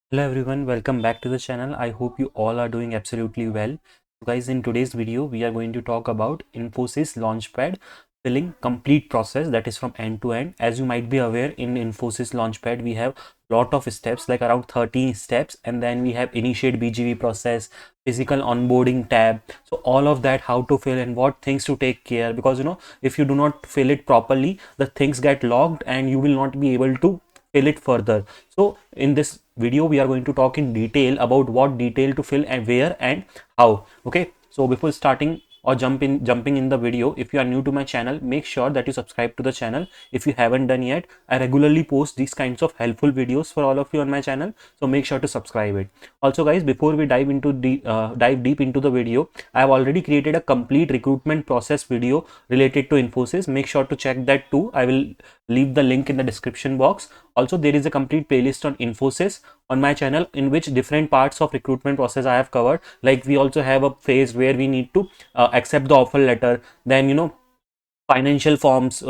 Hello everyone, welcome back to the channel. I hope you all are doing absolutely well. So guys, in today's video, we are going to talk about Infosys Launchpad filling complete process, that is from end to end. As you might be aware, in Infosys Launchpad, we have lot of steps, like around 13 steps, and then we have initiate BGV process, physical onboarding tab. So all of that, how to fill and what things to take care, because if you do not fill it properly, the things get logged and you will not be able to fill it further. So in this video we are going to talk in detail about what detail to fill and where and how. Okay, so before starting or jumping in the video, if you are new to my channel, make sure that you subscribe to the channel if you haven't done yet. I regularly post these kinds of helpful videos for all of you on my channel, so make sure to subscribe it. Also guys, before we dive deep into the video, I have already created a complete recruitment process video related to Infosys. Make sure to check that too. I will leave the link in the description box. Also, there is a complete playlist on Infosys on my channel in which different parts of recruitment process I have covered. Like we also have a phase where we need to accept the offer letter. Then financial forms,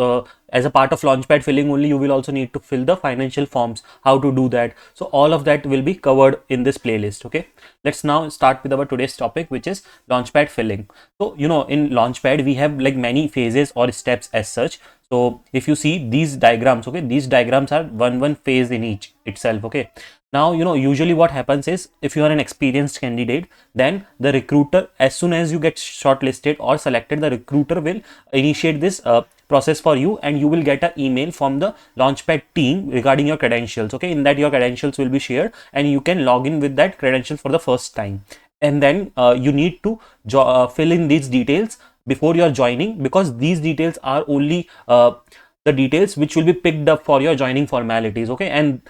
as a part of Launchpad filling only, you will also need to fill the financial forms, how to do that. So all of that will be covered in this playlist. Okay, let's now start with our today's topic, which is Launchpad filling. So in Launchpad we have like many phases or steps as such. So if you see these diagrams, okay, these diagrams are one phase in each itself. Okay, now usually what happens is, if you are an experienced candidate, then the recruiter, as soon as you get shortlisted or selected, the recruiter will initiate this process for you, and you will get an email from the Launchpad team regarding your credentials. Okay, in that your credentials will be shared and you can log in with that credential for the first time. And then you need to fill in these details before you are joining, because these details are only the details which will be picked up for your joining formalities. Okay, and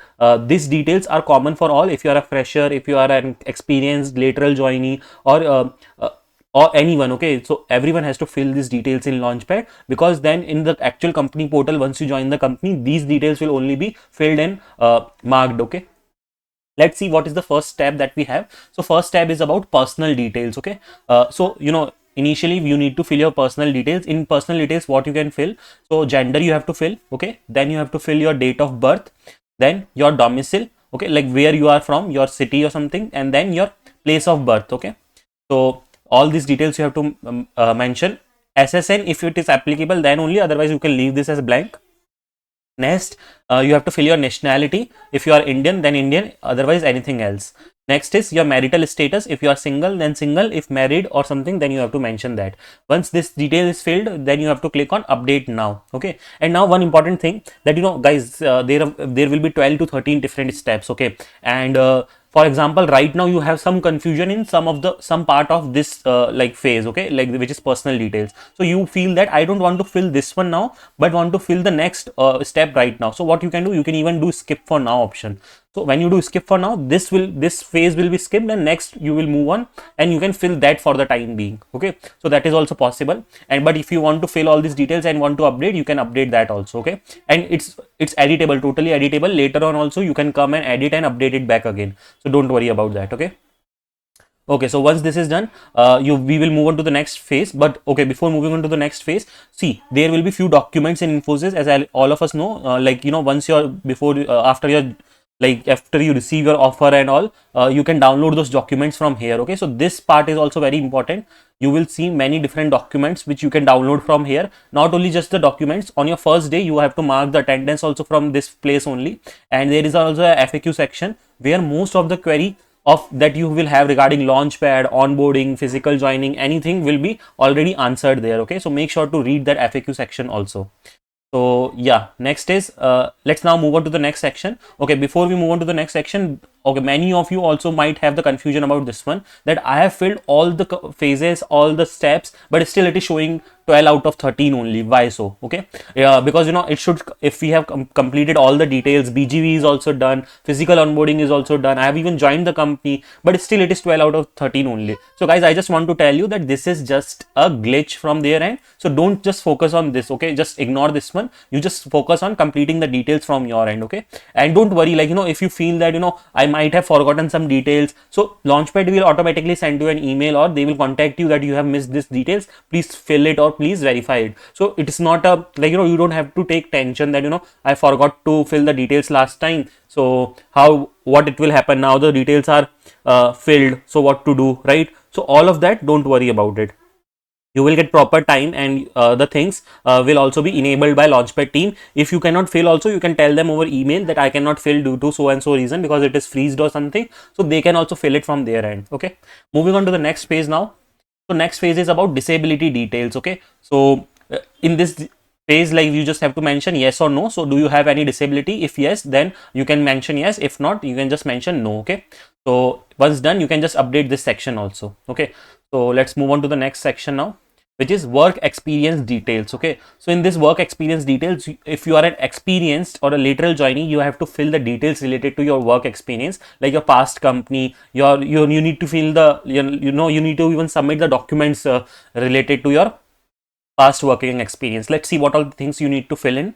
these details are common for all. If you are a fresher, if you are an experienced lateral joinee, or anyone, okay, so everyone has to fill these details in Launchpad, because then in the actual company portal, once you join the company, these details will only be filled and marked. Okay, let's see what is the first tab that we have. So first tab is about personal details. Okay, so initially you need to fill your personal details. In personal details, what you can fill: so gender you have to fill. Okay, then you have to fill your date of birth, then your domicile, okay, like where you are from, your city or something, and then your place of birth. Okay, so all these details you have to mention. SSN if it is applicable, then only, otherwise you can leave this as blank. Next, you have to fill your nationality. If you are Indian, then Indian, otherwise anything else. Next is your marital status. If you are single, then single. If married or something, then you have to mention that. Once this detail is filled, then you have to click on update now. Okay, and now one important thing that guys, there will be 12 to 13 different steps. Okay, and for example, right now you have some confusion in some part of this like phase. Okay, like which is personal details. So you feel that I don't want to fill this one now, but want to fill the next step right now. So what you can do, you can even do skip for now option. So when you do skip for now, this phase will be skipped, and next you will move on and you can fill that for the time being. Okay, so that is also possible. And but if you want to fill all these details and want to update, you can update that also. Okay, and it's editable, totally editable. Later on also you can come and edit and update it back again, so don't worry about that. Okay, so once this is done, we will move on to the next phase. But okay, before moving on to the next phase, see, there will be few documents in Infosys, as all of us know. Like once you're after you receive your offer and all, you can download those documents from here. Okay, so this part is also very important. You will see many different documents which you can download from here. Not only just the documents. On your first day, you have to mark the attendance also from this place only. And there is also a FAQ section where most of the query of that you will have regarding Launchpad, onboarding, physical joining, anything will be already answered there. Okay, so make sure to read that FAQ section also. So yeah, next is let's now move on to the next section. Okay, before we move on to the next section, okay, many of you also might have the confusion about this one, that I have filled all the phases, all the steps, but still it is showing 12 out of 13 only. Why so? Okay, yeah, because it should, if we have completed all the details, BGV is also done, physical onboarding is also done, I have even joined the company, but still it is 12 out of 13 only. So guys, I just want to tell you that this is just a glitch from their end. So don't just focus on this. Okay, just ignore this one. You just focus on completing the details from your end. Okay, and don't worry, like if you feel that I might have forgotten some details. So Launchpad will automatically send you an email, or they will contact you that you have missed this details, please fill it or please verify it. So it is not a, like, you don't have to take tension that I forgot to fill the details last time, so what it will happen now, the details are filled, so what to do, right? So all of that, don't worry about it. You will get proper time, and the things will also be enabled by Launchpad team. If you cannot fill also, you can tell them over email that I cannot fill due to so and so reason, because it is freezed or something, so they can also fill it from their end. Okay, moving on to the next phase now. So next phase is about disability details. Okay, so in this phase, like, you just have to mention yes or no. So do you have any disability? If yes, then you can mention yes. If not, you can just mention no. Okay, so once done, you can just update this section also. Okay, so let's move on to the next section now, which is work experience details. Okay, so in this work experience details, if you are an experienced or a lateral joinee, you have to fill the details related to your work experience, like your past company. You need to fill the, you need to even submit the documents related to your past working experience. Let's see what all the things you need to fill in.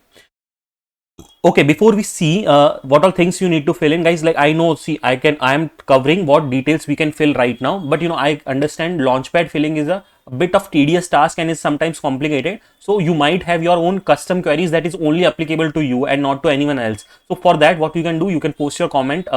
Okay, before we see what all things you need to fill in, guys, like, I know, see, I am covering what details we can fill right now, but I understand Launchpad filling is a bit of tedious task and is sometimes complicated. So you might have your own custom queries that is only applicable to you and not to anyone else. So for that, what you can do, you can post your comment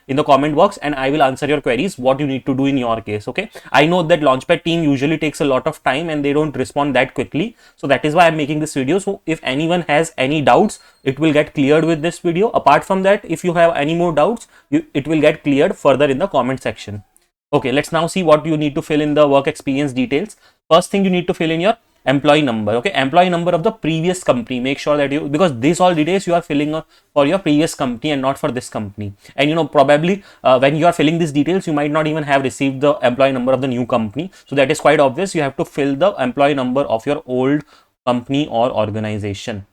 in the comment box, and I will answer your queries, what you need to do in your case. Okay, I know that Launchpad team usually takes a lot of time and they don't respond that quickly, so that is why I'm making this video. So if anyone has any doubts, it will get cleared with this video. Apart from that, if you have any more doubts, it will get cleared further in the comment section. Okay, let's now see what you need to fill in the work experience details. First thing, you need to fill in your employee number. Okay, employee number of the previous company. Make sure that because these all details you are filling for your previous company and not for this company. And probably when you are filling these details, you might not even have received the employee number of the new company. So that is quite obvious. You have to fill the employee number of your old company or organization.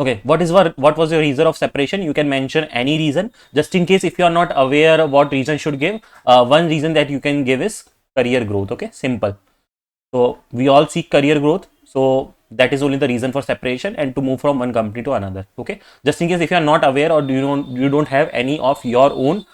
Okay, what was your reason of separation? You can mention any reason, just in case if you are not aware what reason should give. One reason that you can give is career growth. Okay, simple. So we all seek career growth, so that is only the reason for separation and to move from one company to another. Okay, just in case if you are not aware or you don't have any of your own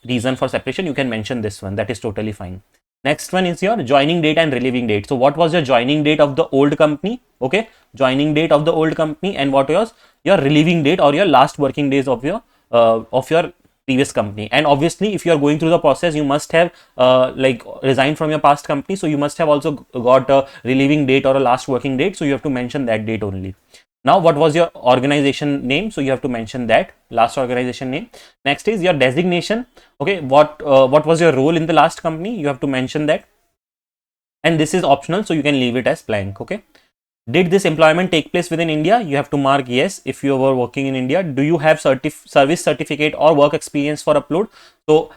reason for separation, you can mention this one. That is totally fine. Next one is your joining date and relieving date. So what was your joining date of the old company? Okay, joining date of the old company, and what was your relieving date or your last working days of your previous company. And obviously, if you are going through the process, you must have like resigned from your past company, so you must have also got a relieving date or a last working date, so you have to mention that date only. Now, what was your organization name? So you have to mention that last organization name. Next is your designation. Okay, what was your role in the last company? You have to mention that, and this is optional, so you can leave it as blank. Okay, did this employment take place within India? You have to mark yes if you were working in India. Do you have service certificate or work experience for upload? So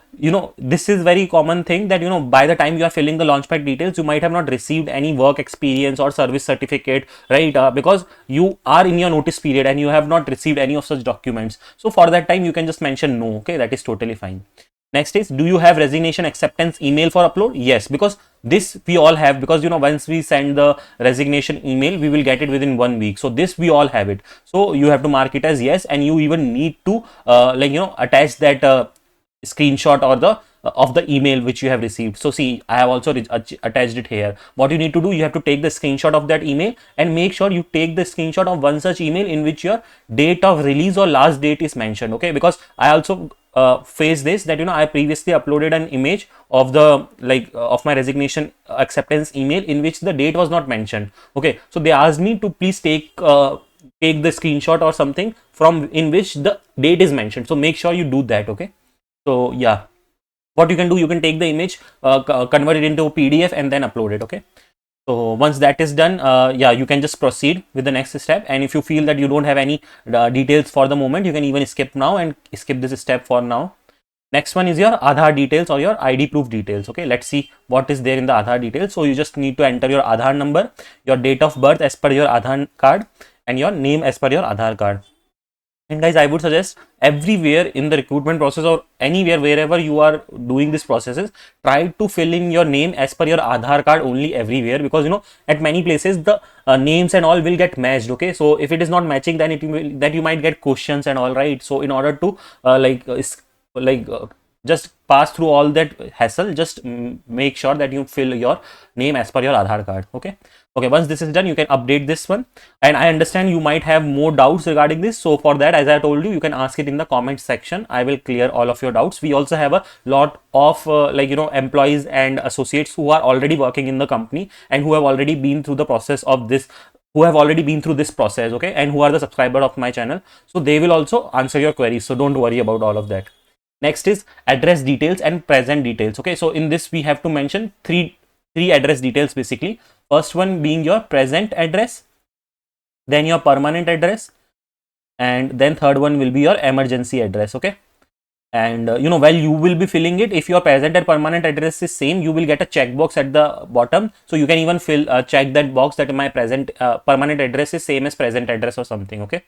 this is very common thing that by the time you are filling the Launchpad details, you might have not received any work experience or service certificate, right? Because you are in your notice period and you have not received any of such documents. So for that time, you can just mention no. Okay, that is totally fine. Next is, do you have resignation acceptance email for upload? Yes, because this we all have, because once we send the resignation email, we will get it within 1 week. So this we all have it. So you have to mark it as yes, and you even need to attach that screenshot or the of the email which you have received. So see, I have also attached it here. What you need to do, you have to take the screenshot of that email and make sure you take the screenshot of one such email in which your date of release or last date is mentioned. Okay, because I also face this, that I previously uploaded an image of the of my resignation acceptance email in which the date was not mentioned. Okay, so they asked me to please take the screenshot or something from in which the date is mentioned. So make sure you do that. Okay, so yeah, what you can do, you can take the image, convert it into PDF and then upload it. Okay, so once that is done, yeah, you can just proceed with the next step. And if you feel that you don't have any details for the moment, you can even skip now and skip this step for now. Next one is your Adar details or your ID proof details. Okay, let's see what is there in the Adar details. So you just need to enter your Adar number, your date of birth as per your Adar card, and your name as per your Adar card. And guys, I would suggest everywhere in the recruitment process or anywhere wherever you are doing these processes, try to fill in your name as per your Adar card only everywhere, because at many places the names and all will get matched. Okay, so if it is not matching, then you might get questions and all, right? So in order to like just pass through all that hassle. Just make sure that you fill your name as per your Aadhaar card. Okay. Okay, once this is done, you can update this one. And I understand you might have more doubts regarding this. So for that, as I told you, you can ask it in the comment section. I will clear all of your doubts. We also have a lot of employees and associates who are already working in the company and who have already been through the process of this, who have already been through this process, okay, and who are the subscriber of my channel. So they will also answer your queries. So don't worry about all of that. Next is address details and present details. Okay, so in this we have to mention three address details basically. First one being your present address, then your permanent address, and then third one will be your emergency address. Okay, and while you will be filling it, if your present and permanent address is same, you will get a checkbox at the bottom. So you can even check that box that my permanent address is same as present address or something. Okay.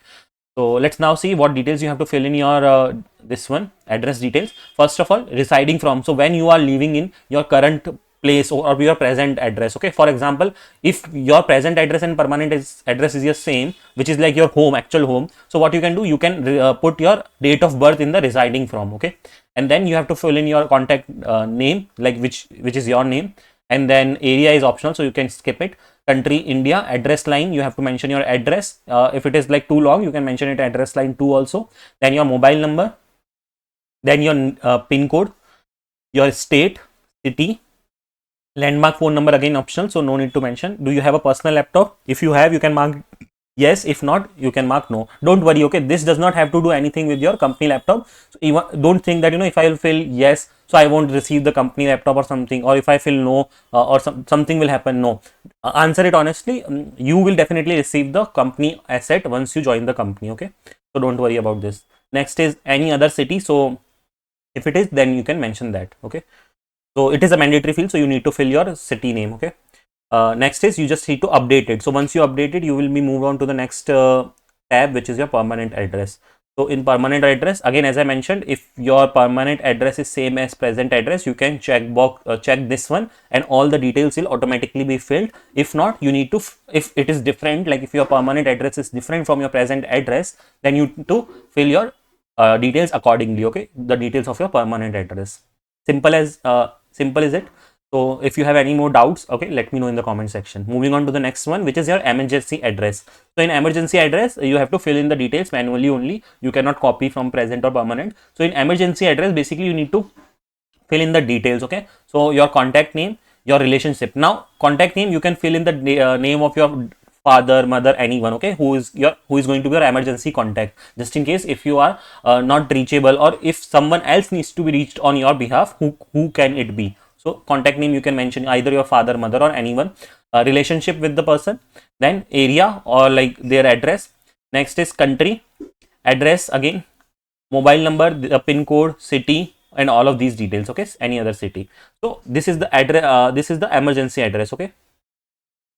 So let's now see what details you have to fill in your this one, address details. First of all, residing from. So when you are living in your current place or your present address. Okay, for example, if your present address and permanent address is your same, which is like your home, actual home. So what you can do, you can put your date of birth in the residing from. Okay, and then you have to fill in your contact name, like which is your name, and then area is optional, so you can skip it. Country India, address line, you have to mention your address. If it is like too long, you can mention it address line 2 also. Then your mobile number, then your pin code, your state, city, landmark phone number, again optional, so no need to mention. Do you have a personal laptop? If you have, you can mark yes. If not, you can mark no. Don't worry. Okay, this does not have to do anything with your company laptop. So even don't think that if I will fill yes, so I won't receive the company laptop or something, or if I fill no, or something will happen. No, answer it honestly. You will definitely receive the company asset once you join the company. Okay, so don't worry about this. Next is any other city. So if it is, then you can mention that. Okay, so it is a mandatory field, so you need to fill your city name. Okay. Next is you just need to update it. So once you update it, you will be moved on to the next tab, which is your permanent address. So in permanent address, again, as I mentioned, if your permanent address is same as present address, you can check this one, and all the details will automatically be filled. If not, you need to, if it is different, like if your permanent address is different from your present address, then you need to fill your details accordingly. Okay, the details of your permanent address. Simple is it. So if you have any more doubts, okay, let me know in the comment section. Moving on to the next one, which is your emergency address. So in emergency address, you have to fill in the details manually only. You cannot copy from present or permanent. So in emergency address, basically you need to fill in the details. Okay, so your contact name, your relationship. Now contact name, you can fill in the name of your father, mother, anyone, okay, who is going to be your emergency contact, just in case if you are not reachable, or if someone else needs to be reached on your behalf, who can it be? So contact name, you can mention either your father, mother, or anyone. Relationship with the person, then area or like their address. Next is country, address, again mobile number, the pin code, city, and all of these details. Okay, any other city. So this is the address, this is the emergency address. Okay.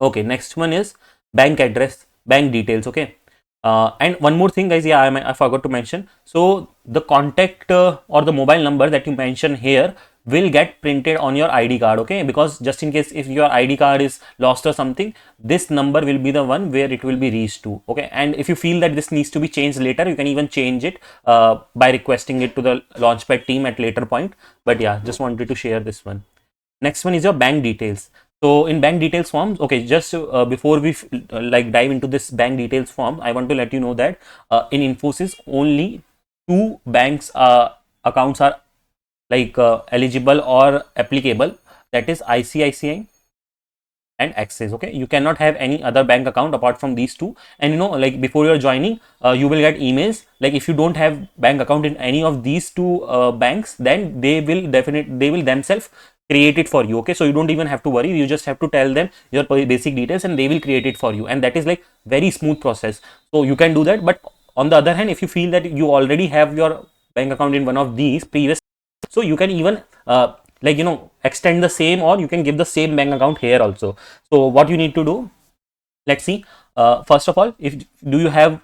Okay, next one is bank address, bank details. Okay, and one more thing, guys. Yeah, I forgot to mention. So the contact or the mobile number that you mention here will get printed on your ID card. Okay, because just in case if your ID card is lost or something, this number will be the one where it will be reached to. Okay, and if you feel that this needs to be changed later, you can even change it by requesting it to the Launchpad team at later point. But yeah, just wanted to share this one. Next one is your bank details. So in bank details forms, okay, just before we like dive into this bank details form, I want to let you know that in Infosys only 2 banks accounts are like eligible or applicable, that is ICICI and Axis. Okay, you cannot have any other bank account apart from these 2. And like before you're joining, you will get emails like if you don't have bank account in any of these 2 banks, then they will themselves create it for you. Okay, so you don't even have to worry, you just have to tell them your basic details and they will create it for you, and that is like very smooth process. So you can do that. But on the other hand, if you feel that you already have your bank account in one of these previous, so you can even extend the same, or you can give the same bank account here also. So what you need to do, let's see. First of all, if do you have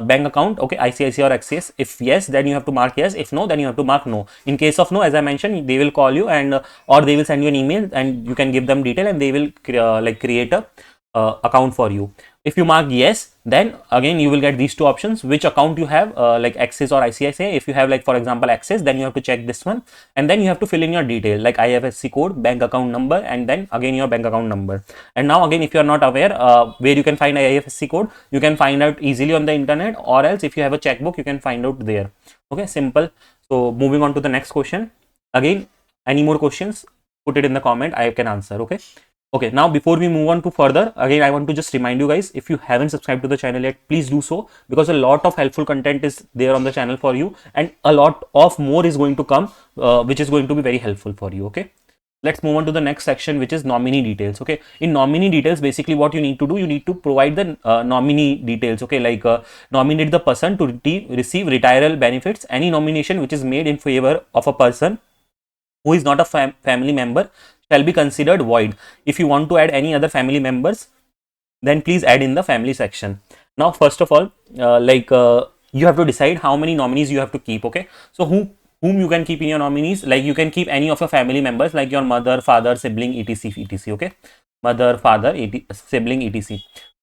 bank account, okay, ICICI or Axis? If yes, then you have to mark yes. If no, then you have to mark no. In case of no, as I mentioned, they will call you and or they will send you an email, and you can give them detail, and they will create a account for you. If you mark yes, then again you will get these two options, which account you have, like Axis or ICICI. If you have, like for example, Axis, then you have to check this one, and then you have to fill in your detail like IFSC code, bank account number, and then again your bank account number. And now again, if you are not aware where you can find IFSC code, you can find out easily on the internet, or else if you have a checkbook, you can find out there. Okay, simple. So moving on to the next question. Again, any more questions, put it in the comment, I can answer. Okay, now before we move on to further, again I want to just remind you guys, if you haven't subscribed to the channel yet, please do so, because a lot of helpful content is there on the channel for you, and a lot of more is going to come, which is going to be very helpful for you. Okay, let's move on to the next section, which is nominee details. Okay, in nominee details, basically what you need to do, you need to provide the nominee details. Okay, like nominate the person to receive retirement benefits. Any nomination which is made in favor of a person who is not a family member shall be considered void. If you want to add any other family members, then please add in the family section. Now, first of all, you have to decide how many nominees you have to keep. Okay, so whom you can keep in your nominees, like you can keep any of your family members, like your mother, father, sibling, etc. Okay, mother, father, sibling, etc.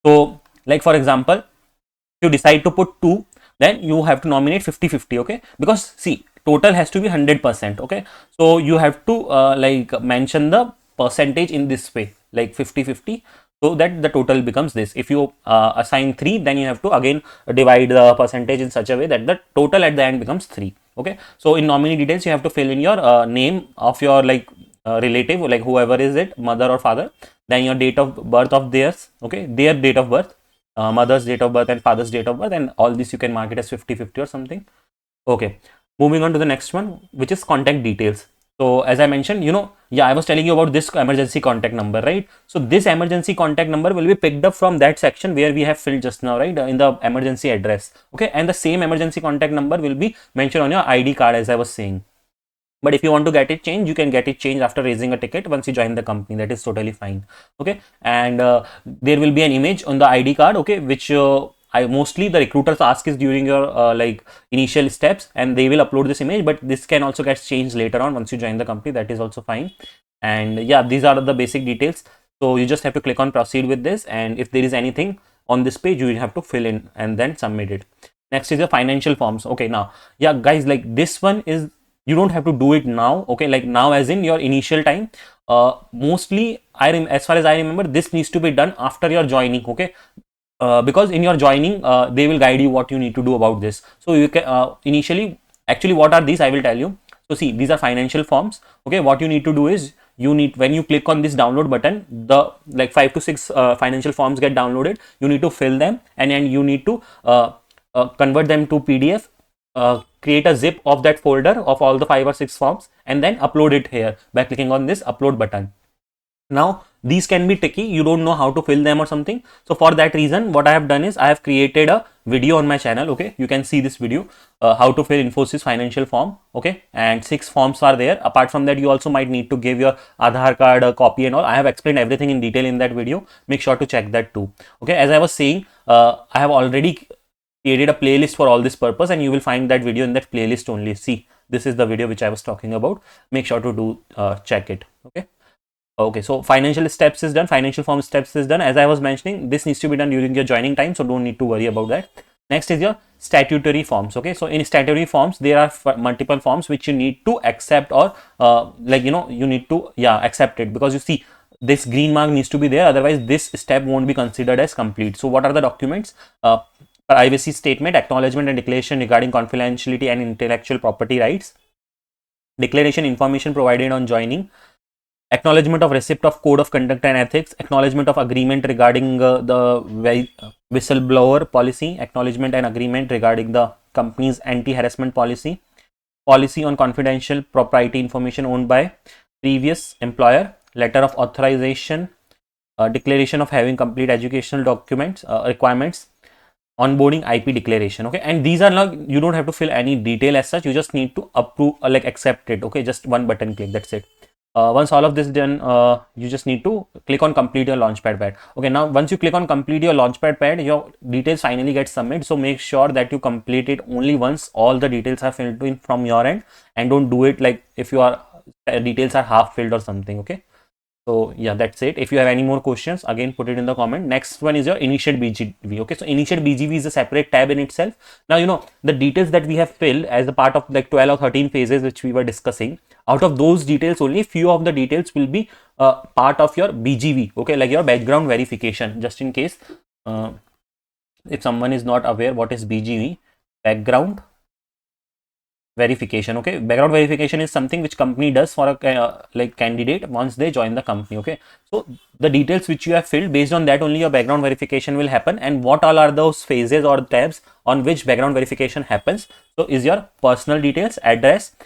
So, like for example, if you decide to put 2, then you have to nominate 50-50. Okay, because see, total has to be 100%. Okay, so you have to like mention the percentage in this way, like 50-50, so that the total becomes this. If you assign 3, then you have to again divide the percentage in such a way that the total at the end becomes 3. Okay, so in nominee details, you have to fill in your name of your like relative, like whoever is it, mother or father, then your date of birth of theirs. Okay, their date of birth, mother's date of birth and father's date of birth, and all this you can mark it as 50-50 or something. Okay, moving on to the next one, which is contact details. So as I mentioned, yeah, I was telling you about this emergency contact number, right? So this emergency contact number will be picked up from that section where we have filled just now, right? In the emergency address. Okay, and the same emergency contact number will be mentioned on your ID card, as I was saying. But if you want to get it changed, you can get it changed after raising a ticket once you join the company. That is totally fine. Okay, and there will be an image on the ID card. Okay, which I mostly the recruiters ask is during your like initial steps, and they will upload this image. But this can also get changed later on once you join the company. That is also fine. And yeah, these are the basic details. So you just have to click on proceed with this, and if there is anything on this page, you will have to fill in and then submit it. Next is the financial forms. Okay, now yeah, guys, like this one is, you don't have to do it now. Okay, like now as in your initial time. Mostly as far as I remember, this needs to be done after your joining. Okay, because in your joining they will guide you what you need to do about this. So you can initially, actually what are these, I will tell you. So see, these are financial forms. Okay, what you need to do is, you need, when you click on this download button, the like 5 to 6 financial forms get downloaded. You need to fill them, and then you need to convert them to PDF, create a zip of that folder of all the 5 or 6 forms, and then upload it here by clicking on this upload button. Now these can be tricky, you don't know how to fill them or something. So for that reason, what I have done is, I have created a video on my channel. Okay, you can see this video, how to fill Infosys financial form. Okay, and 6 forms are there. Apart from that, you also might need to give your Adar card a copy and all. I have explained everything in detail in that video. Make sure to check that too. Okay, as I was saying, I have already created a playlist for all this purpose, and you will find that video in that playlist only. See, this is the video which I was talking about. Make sure to do check it. Okay, so financial steps is done, financial form steps is done. As I was mentioning, this needs to be done during your joining time, so don't need to worry about that. Next is your statutory forms. Okay, so in statutory forms, there are multiple forms which you need to accept, or you need to accept it, because you see, this green mark needs to be there, otherwise this step won't be considered as complete. So what are the documents? Privacy statement, acknowledgement and declaration regarding confidentiality and intellectual property rights, declaration information provided on joining, acknowledgement of receipt of code of conduct and ethics, acknowledgement of agreement regarding the whistleblower policy, acknowledgement and agreement regarding the company's anti-harassment policy, policy on confidential proprietary information owned by previous employer, letter of authorization, declaration of having complete educational documents requirements, onboarding IP declaration. Okay, and these are not, you don't have to fill any detail as such, you just need to approve like accept it. Okay, just one button click, that's it. Once all of this done, you just need to click on complete your launchpad pad. Okay, now once you click on complete your launchpad pad, your details finally get submitted. So make sure that you complete it only once all the details are filled in from your end, and don't do it like if your details are half filled or something. Okay, So yeah, that's it. If you have any more questions, again put it in the comment. Next one is your initiate BGV. Okay, so initiate BGV is a separate tab in itself. Now you know the details that we have filled as a part of like 12 or 13 phases which we were discussing. Out of those details, only few of the details will be part of your BGV. Okay, like your background verification. Just in case if someone is not aware what is BGV, background verification. Okay, background verification is something which company does for a like candidate once they join the company. Okay, so the details which you have filled, based on that only your background verification will happen. And what all are those phases or tabs on which background verification happens? So is your personal details, address,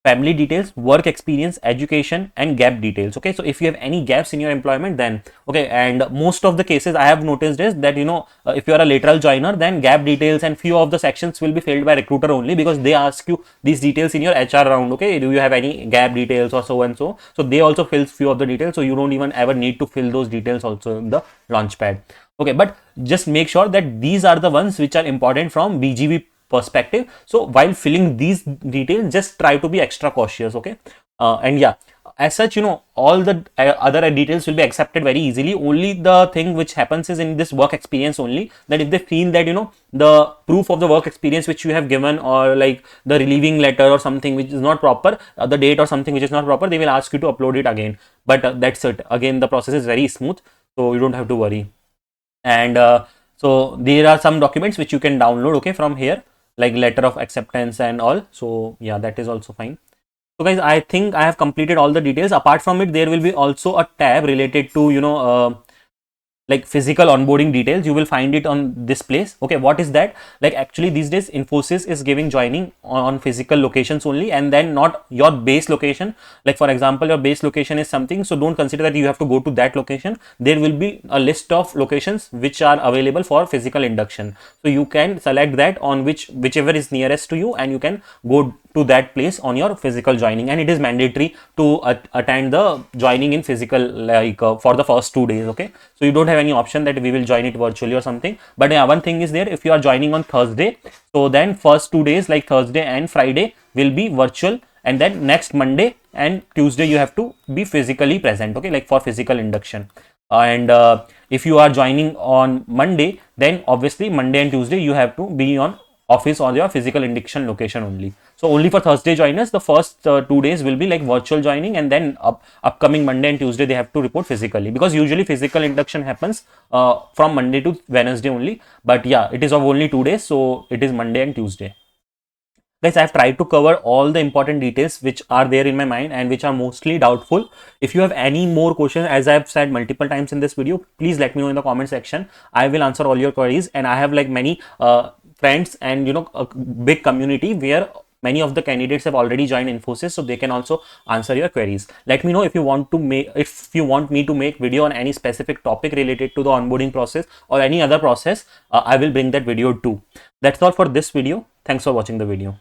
family details, work experience, education, and gap details. Okay, so if you have any gaps in your employment, then okay. And most of the cases I have noticed is that, you know, if you are a lateral joiner, then gap details and few of the sections will be filled by recruiter only, because they ask you these details in your HR round. Okay, do you have any gap details or so and so? So they also fill few of the details, so you don't even ever need to fill those details also in the Launchpad. Okay, but just make sure that these are the ones which are important from BGV perspective. So while filling these details, just try to be extra cautious. Okay, and yeah, as such, you know, all the other details will be accepted very easily. Only the thing which happens is in this work experience only, that if they feel that, you know, the proof of the work experience which you have given, or like the relieving letter or something which is not proper, the date or something which is not proper, they will ask you to upload it again. But that's it. Again, the process is very smooth, so you don't have to worry. And so there are some documents which you can download, okay, from here, like letter of acceptance and all. So yeah, that is also fine. So guys, I think I have completed all the details. Apart from it, there will be also a tab related to, you know, like physical onboarding details. You will find it on this place. Okay, what is that? Like actually these days Infosys is giving joining on physical locations only, and then not your base location. Like for example, your base location is something, so don't consider that you have to go to that location. There will be a list of locations which are available for physical induction, so you can select that on whichever is nearest to you, and you can go to that place on your physical joining. And it is mandatory to attend the joining in physical, like for the first 2 days. Okay, so you don't have any option that we will join it virtually or something. But yeah, one thing is there, if you are joining on Thursday, so then first 2 days like Thursday and Friday will be virtual, and then next Monday and Tuesday you have to be physically present. Okay, like for physical induction. And if you are joining on Monday, then obviously Monday and Tuesday you have to be on office or your physical induction location only. So only for Thursday joiners, the first 2 days will be like virtual joining, and then upcoming Monday and Tuesday they have to report physically, because usually physical induction happens from Monday to Wednesday only. But yeah, it is of only 2 days, so it is Monday and Tuesday. Guys, I have tried to cover all the important details which are there in my mind and which are mostly doubtful. If you have any more questions, as I have said multiple times in this video, please let me know in the comment section. I will answer all your queries, and I have like many friends and, you know, a big community where many of the candidates have already joined Infosys, so they can also answer your queries. Let me know if you want me to make video on any specific topic related to the onboarding process or any other process. I will bring that video too. That's all for this video. Thanks for watching the video.